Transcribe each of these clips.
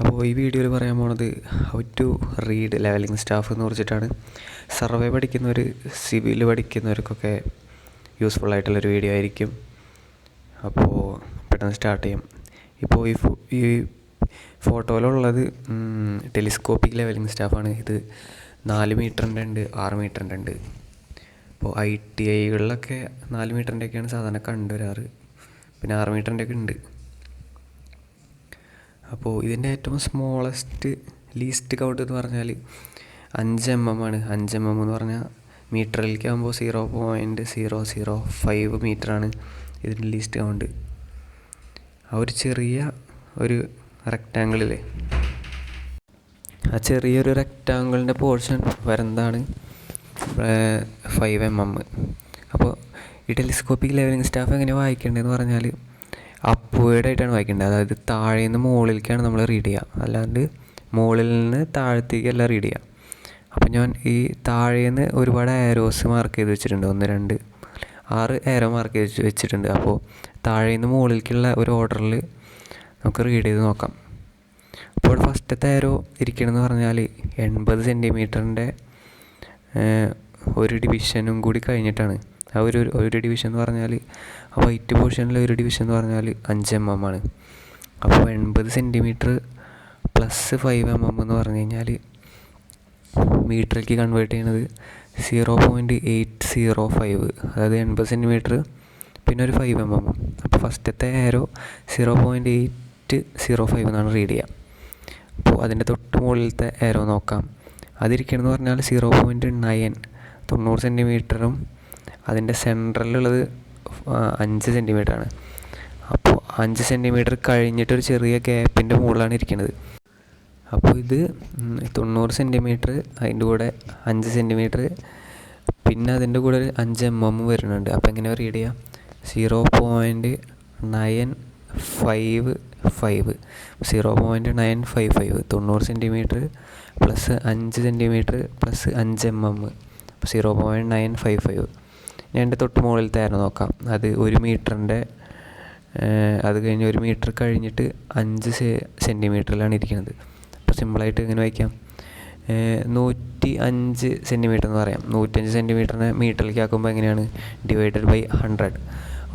അപ്പോൾ ഈ വീഡിയോയിൽ പറയാൻ പോണത് how to read levelling staff എന്ന് കുറിച്ചിട്ടാണ്. സർവേ പഠിക്കുന്നവർ, സിവിൽ പഠിക്കുന്നവർക്കൊക്കെ യൂസ്ഫുൾ ആയിട്ടുള്ളൊരു വീഡിയോ ആയിരിക്കും. അപ്പോൾ പെട്ടെന്ന് സ്റ്റാർട്ട് ചെയ്യാം. ഇപ്പോൾ ഈ ഫോട്ടോയിലുള്ളത് ടെലിസ്കോപ്പിക് ലെവലിംഗ് സ്റ്റാഫാണ്. ഇത് 4 മീറ്ററിൻ്റെ ഉണ്ട്, 6 മീറ്ററിൻ്റെ ഉണ്ട്. അപ്പോൾ ITIകളിലൊക്കെ 4 മീറ്ററിൻ്റെയൊക്കെയാണ് സാധാരണ കണ്ടുവരാറ്, പിന്നെ 6 മീറ്ററിൻ്റെയൊക്കെ ഉണ്ട്. അപ്പോൾ ഇതിൻ്റെ ഏറ്റവും സ്മോളസ്റ്റ് ലീസ്റ്റ് കൗണ്ട് എന്ന് പറഞ്ഞാൽ 5 mm ആണ്. 5 mm എന്ന് പറഞ്ഞാൽ മീറ്ററിലേക്ക് ആകുമ്പോൾ 0.005 മീറ്ററാണ് ഇതിൻ്റെ ലീസ്റ്റ് കൗണ്ട്. ആ ഒരു ചെറിയ ഒരു റെക്റ്റാങ്കിളിലെ ആ ചെറിയൊരു റെക്റ്റാങ്കിളിൻ്റെ പോർഷൻ വരുന്നതാണ് 5 mm. അപ്പോൾ ഈ ടെലിസ്കോപ്പിക് ലെവലിംഗ് സ്റ്റാഫ് എങ്ങനെ വായിക്കേണ്ടതെന്ന് പറഞ്ഞാൽ അപ്വേർഡ് ആയിട്ടാണ് വായിക്കേണ്ടത്. അതായത് താഴെ നിന്ന് മുകളിലേക്കാണ് നമ്മൾ റീഡ് ചെയ്യുക, അല്ലാണ്ട് മുകളിൽ നിന്ന് താഴത്തേക്കല്ല റീഡ് ചെയ്യുക. അപ്പോൾ ഞാൻ ഈ താഴേന്ന് ഒരുപാട് ആരോസ് മാർക്ക് ചെയ്ത് വെച്ചിട്ടുണ്ട്, 1 2 6 ആരോ മാർക്ക് ചെയ്ത് വെച്ചിട്ടുണ്ട്. അപ്പോൾ താഴേന്ന് മുകളിലേക്കുള്ള ഒരു ഓർഡറിൽ നമുക്ക് റീഡ് ചെയ്ത് നോക്കാം. അപ്പോൾ ഫസ്റ്റത്തെ ആരോ ഇരിക്കണമെന്ന് പറഞ്ഞാൽ 80 സെൻറ്റിമീറ്ററിൻ്റെ ഒരു ഡിവിഷനും കൂടി കഴിഞ്ഞിട്ടാണ്. ആ ഒരു ഡിവിഷൻ എന്ന് പറഞ്ഞാൽ ആ വൈറ്റ് പോർഷനിലെ ഒരു ഡിവിഷൻ എന്ന് പറഞ്ഞാൽ 5 mm ആണ്. അപ്പോൾ 80 സെൻറ്റിമീറ്റർ പ്ലസ് 5 mm എന്ന് പറഞ്ഞു കഴിഞ്ഞാൽ മീറ്ററിലേക്ക് കൺവേർട്ട് ചെയ്യുന്നത് 0.805, അതായത് 80 സെൻറ്റിമീറ്റർ പിന്നെ ഒരു 5 mm. അപ്പോൾ ഫസ്റ്റത്തെ ആരോ 0.805 എന്നാണ് റീഡ് ചെയ്യുക. അപ്പോൾ അതിൻ്റെ തൊട്ട് മുകളിലത്തെ ആരോ നോക്കാം. അതിരിക്കണമെന്ന് പറഞ്ഞാൽ 0.9, 90 സെൻറ്റിമീറ്ററും അതിൻ്റെ സെൻട്രലിലുള്ളത് 5 സെൻറ്റിമീറ്ററാണ്. അപ്പോൾ 5 സെൻറ്റിമീറ്റർ കഴിഞ്ഞിട്ടൊരു ചെറിയ ഗ്യാപ്പിൻ്റെ മുകളിലാണ് ഇരിക്കുന്നത്. അപ്പോൾ ഇത് 90 സെൻറ്റിമീറ്റർ, അതിൻ്റെ കൂടെ 5 സെൻറ്റിമീറ്റർ, പിന്നെ അതിൻ്റെ കൂടെ ഒരു 5 mm വരുന്നുണ്ട്. അപ്പോൾ എങ്ങനെയാണ് റീഡ് ചെയ്യുക? 0.955 0.955 90 centimetre plus 5 centimetre plus 5 mm 0.955. ഞാൻ എൻ്റെ തൊട്ട് മുകളിലത്തെ ആരോ നോക്കാം. അത് 1 മീറ്ററിൻ്റെ, അത് കഴിഞ്ഞ് 1 മീറ്റർ കഴിഞ്ഞിട്ട് 5 സെൻറ്റിമീറ്ററിലാണ് ഇരിക്കുന്നത്. അപ്പോൾ സിമ്പിളായിട്ട് ഇങ്ങനെ വായിക്കാം, 105 സെൻറ്റിമീറ്റർ എന്ന് പറയാം. 105 സെൻറ്റിമീറ്ററിനെ മീറ്ററിലേക്ക് ആക്കുമ്പോൾ എങ്ങനെയാണ്? Divided by 100,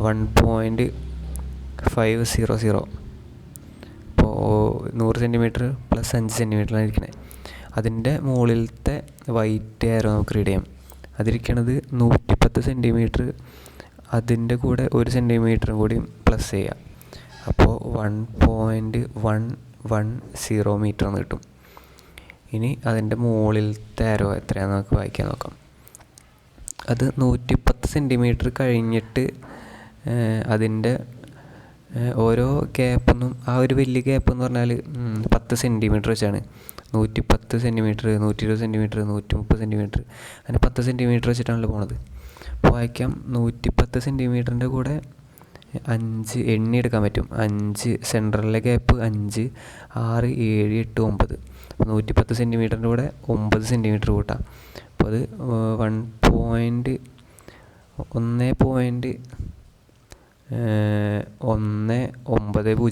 1.500. അപ്പോൾ 100 സെൻറ്റിമീറ്റർ പ്ലസ് 5 സെൻറ്റിമീറ്ററിലാണ് ഇരിക്കുന്നത്. അതിൻ്റെ മുകളിലത്തെ വൈറ്റ് ആരോ നമുക്ക് റീഡ് ചെയ്യാം. അതിരിക്കണത് 110 സെൻറ്റിമീറ്റർ, അതിൻ്റെ കൂടെ 1 സെൻറ്റിമീറ്ററും കൂടി പ്ലസ് ചെയ്യാം. അപ്പോൾ 1.110 മീറ്റർ എന്ന് കിട്ടും. ഇനി അതിൻ്റെ മുകളിലത്തെ ആരോ എത്രയാണെന്ന് നമുക്ക് വായിക്കാൻ നോക്കാം. അത് 110 സെൻറ്റിമീറ്റർ കഴിഞ്ഞിട്ട് അതിൻ്റെ ഓരോ ഗ്യാപ്പൊന്നും, ആ ഒരു വലിയ ഗ്യാപ്പ് എന്ന് പറഞ്ഞാൽ 10 സെൻറ്റിമീറ്റർ വെച്ചാണ്. 110 സെൻറ്റിമീറ്റർ, 120 സെൻറ്റിമീറ്റർ, 130 സെൻറ്റിമീറ്റർ, അങ്ങനെ 10 സെൻറ്റിമീറ്റർ വെച്ചിട്ടാണല്ലോ പോണത്. അപ്പോൾ വായിക്കാം, 110 സെൻറ്റിമീറ്ററിൻ്റെ കൂടെ 5 എണ്ണി എടുക്കാൻ പറ്റും. 5 സെൻട്രലിലെ ഗ്യാപ്പ് 5, 6, 7, 8, 9. അപ്പോൾ 110 സെൻറ്റിമീറ്ററിൻ്റെ കൂടെ 9 സെൻറ്റിമീറ്റർ കൂട്ടാം. അപ്പോൾ അത് 1.10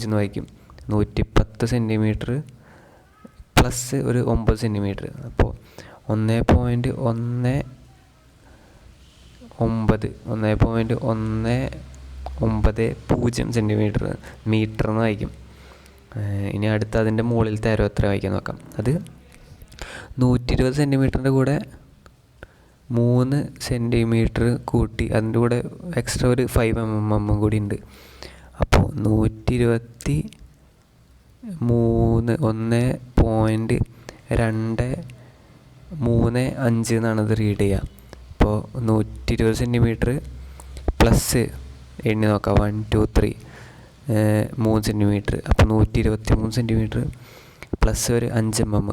എന്ന് വായിക്കും. 110 സെൻറ്റിമീറ്റർ പ്ലസ് ഒരു 9 സെൻറ്റിമീറ്റർ, അപ്പോൾ 1.19 സെൻറ്റിമീറ്റർ മീറ്റർ എന്ന് വായിക്കും. ഇനി അടുത്ത അതിൻ്റെ മുകളിലത്തെ ആരോ എത്ര വായിക്കാൻ നോക്കാം. അത് 120 സെൻറ്റിമീറ്ററിൻ്റെ കൂടെ 3 സെൻറ്റിമീറ്റർ കൂട്ടി അതിൻ്റെ കൂടെ എക്സ്ട്രാ ഒരു 5 mm കൂടി ഉണ്ട്. അപ്പോൾ 123 1.235 എന്നാണ് ഇത് റീഡ് ചെയ്യുക. അപ്പോൾ 120 സെൻറ്റിമീറ്റർ പ്ലസ് എണ്ണി നോക്കാം, 1 2 3 3 സെൻറ്റിമീറ്റർ. അപ്പോൾ 123 സെൻറ്റിമീറ്റർ പ്ലസ് ഒരു 5 mm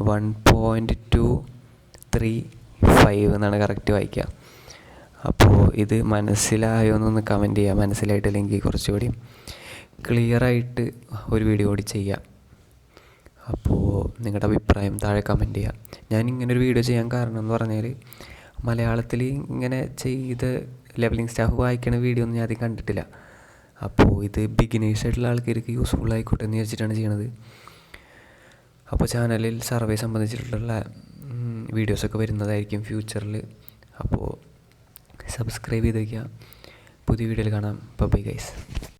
1.235 എന്നാണ് കറക്റ്റ് വായിക്കുക. അപ്പോൾ ഇത് മനസ്സിലായോ എന്നൊന്ന് കമൻറ്റ് ചെയ്യുക. മനസ്സിലായിട്ടില്ലെങ്കിൽ കുറച്ചുകൂടി ക്ലിയറായിട്ട് ഒരു വീഡിയോ കൂടി ചെയ്യാം. അപ്പോൾ നിങ്ങളുടെ അഭിപ്രായം താഴെ കമൻറ്റ് ചെയ്യുക. ഞാൻ ഇങ്ങനൊരു വീഡിയോ ചെയ്യാൻ കാരണം എന്ന് പറഞ്ഞാൽ മലയാളത്തിൽ ഇങ്ങനെ ചെയ്ത് ലെവലിംഗ് സ്റ്റാഫ് വായിക്കണ വീഡിയോ ഒന്നും ഞാൻ ആദ്യം കണ്ടിട്ടില്ല. അപ്പോൾ ഇത് ബിഗിനേഴ്സായിട്ടുള്ള ആൾക്കാർക്ക് യൂസ്ഫുൾ ആയിക്കോട്ടെ എന്ന് വിചാരിച്ചിട്ടാണ് ചെയ്യണത്. അപ്പോൾ ചാനലിൽ സർവേ സംബന്ധിച്ചിട്ടുള്ള വീഡിയോസൊക്കെ വരുന്നതായിരിക്കും ഫ്യൂച്ചറിൽ. അപ്പോൾ സബ്സ്ക്രൈബ് ചെയ്ത് വയ്ക്കുക. പുതിയ വീഡിയോയിൽ കാണാം. Bye guys.